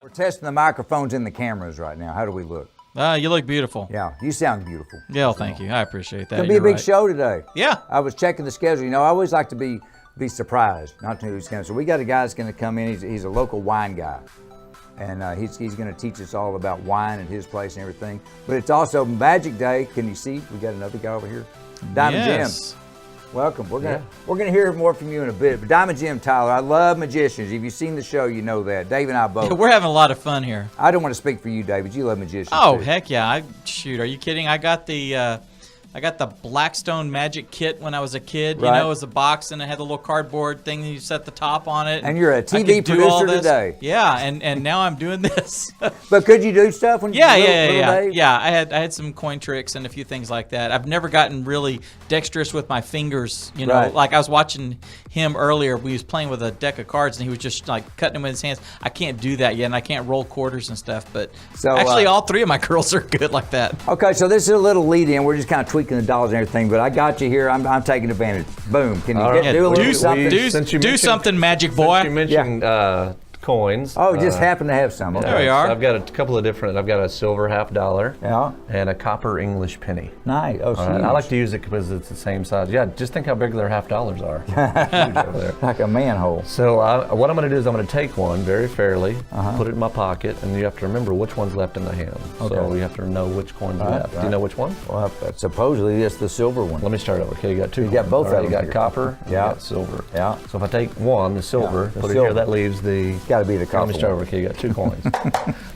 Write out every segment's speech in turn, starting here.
We're testing the microphones and the cameras right now. How do we look? You look beautiful. Yeah, you sound beautiful. Yeah, well, thank you. I appreciate that. It's going to be a big show today. Yeah. I was checking the schedule. You know, I always like to be surprised, not to know who's coming. So we got a guy that's going to come in. He's a local wine guy. And he's going to teach us all about wine and his place and everything. But it's also Magic Day. Can you see? We got another guy over here. Diamond Jim. Welcome. We're gonna hear more from you in a bit. But Diamond Jim, Tyler, I love magicians. If you've seen the show, you know that. Dave and I both. Yeah, we're having a lot of fun here. I don't want to speak for you, David. You love magicians. Oh, too. heck yeah. Shoot, are you kidding? I got the Blackstone Magic Kit when I was a kid. Right. You know, it was a box and it had a little cardboard thing that you set the top on it. And you're a TV producer today. Yeah, and now I'm doing this. But could you do stuff when you were little Dave? Yeah, I had some coin tricks and a few things like that. I've never gotten really dexterous with my fingers, you know. Right. Like I was watching him earlier. We was playing with a deck of cards and he was just like cutting them with his hands. I can't do that yet, and I can't roll quarters and stuff. But actually, all three of my girls are good like that. Okay, so this is a little lead-in. We're just kind of tweaking the dollars and everything, but I got you here. I'm taking advantage. Boom. Can you do a little something? Do something, Magic Boy. Since you mentioned coins. Oh, just happen to have some. There we are. So I've got a couple of different. I've got a silver $50. Yeah. And a copper English penny. Nice. Oh, I like to use it because it's the same size. Yeah, just think how big their $50 are. Huge over there. Like a manhole. So what I'm going to do is I'm going to take one very fairly, put it in my pocket, and you have to remember which one's left in the hand. Okay. So you have to know which coin's left. Right. Do you know which one? Well, supposedly it's the silver one. Let me start over. Okay, you got two. You got both of them You got here. copper. Yeah. You got silver. Yeah. So if I take one, the silver, the put it silver. here, that leaves the. It's got to be the copper Let me start one. over. Okay, you got two coins.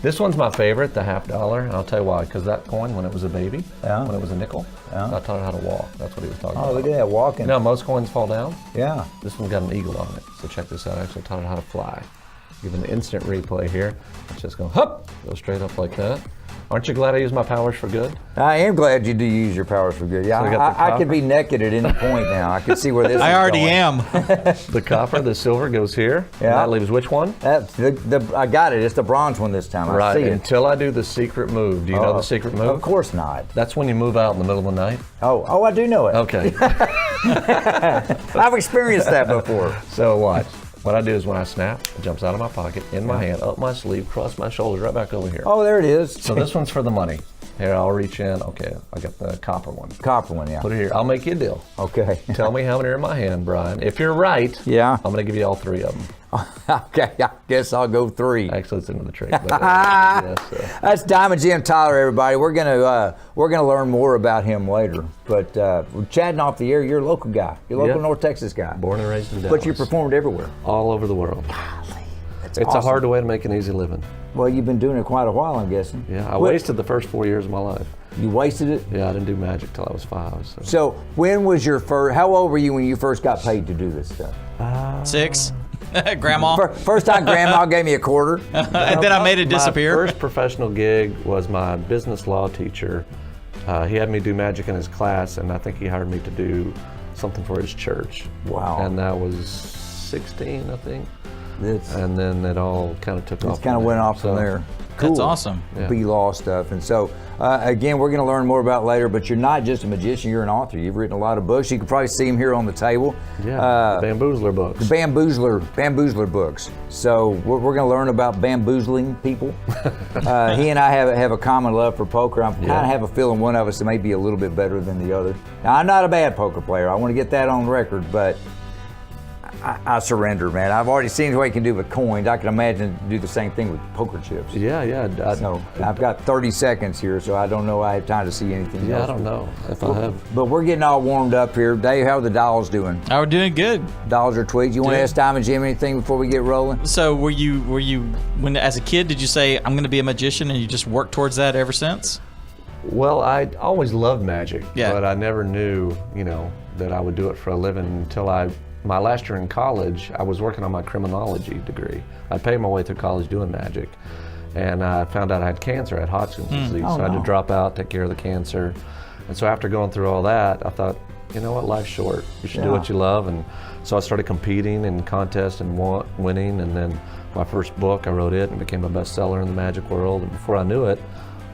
This one's my favorite, the $50. And I'll tell you why. Because that coin, when it was a baby, when it was a nickel, I taught it how to walk. That's what he was talking about. Oh, look at that, walking. You know, most coins fall down. Yeah. This one's got an eagle on it. So check this out. I actually taught it how to fly. Give an instant replay here. It's just go hup, go straight up like that. Aren't you glad I use my powers for good? I am glad you do use your powers for good. Yeah, So I could be naked at any point now. I can see where this I is already going. am. The copper, the silver goes here. Yeah. And that leaves which one? That's I got it. It's the bronze one this time. Right. I see it. Until I do the secret move. Do you know the secret move? Of course not. That's when you move out in the middle of the night. Oh, I do know it. Okay. I've experienced that before. So watch. What I do is when I snap, it jumps out of my pocket, in my hand, up my sleeve, across my shoulders, right back over here. Oh, there it is. So this one's for the money. Here, I'll reach in. Okay, I got the copper one. Copper one, yeah. Put it here. I'll make you a deal. Okay. Tell me how many are in my hand, Brian. If you're right, Yeah. I'm going to give you all three of them. Okay, I guess I'll go 3. Actually, it's into the trick. But, yes, That's Diamond Jim Tyler, everybody. We're gonna learn more about him later. But we're chatting off the air. You're a local guy. You're a local North Texas guy. born and raised in Dallas. But you performed everywhere. all over the world. That's It's awesome. a hard way to make an easy living. Well, you've been doing it quite a while, I'm guessing. Yeah, I wasted the first 4 years of my life. You wasted it? Yeah, I didn't do magic till I was 5. So. So when was your first, how old were you when you first got paid to do this stuff? 6. Grandma. First time Grandma gave me a quarter. And then I made it disappear. My first professional gig was my business law teacher. He had me do magic in his class, and I think he hired me to do something for his church. Wow. And that was 16, I think. It's And then it all kind of took off. kind of went off from there. Cool. That's awesome. Yeah. B-law stuff. And so, again, we're going to learn more about later, but you're not just a magician, you're an author. You've written a lot of books. You can probably see them here on the table. Yeah, the Bamboozler books. Bamboozler books. So we're going to learn about bamboozling people. He and I have a common love for poker. I kind of have a feeling one of us may be a little bit better than the other. Now, I'm not a bad poker player. I want to get that on record, but I surrender, man. I've already seen what you can do with coins. I can imagine do the same thing with poker chips. Yeah. So I've got 30 seconds here, so I don't know I have time to see anything Yeah, else. I don't know if I have. But we're getting all warmed up here. Dave, how are the dolls doing? I was doing good. Dolls or tweets? You want to Good. ask Diamond Jim anything before we get rolling? So were you when as a kid did you say I'm going to be a magician and you just worked towards that ever since? Well, I always loved magic, Yeah. but I never knew, that I would do it for a living until my last year in college, I was working on my criminology degree. I paid my way through college doing magic, and I found out I had cancer, I had Hodgkin's disease, Oh, so I had no. to drop out, take care of the cancer. And so after going through all that, I thought, you know what, life's short. You should do Yeah. what you love. And so I started competing in contests and winning, and then my first book, I wrote it and it became a bestseller in the magic world. And before I knew it,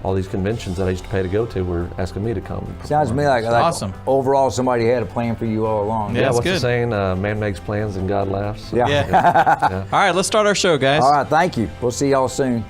all these conventions that I used to pay to go to were asking me to come. Sounds to me like awesome. Overall, somebody had a plan for you all along. Yeah, that's what's good. the saying? Man makes plans and God laughs. Yeah. Yeah. All right, let's start our show, guys. All right, thank you. We'll see y'all soon.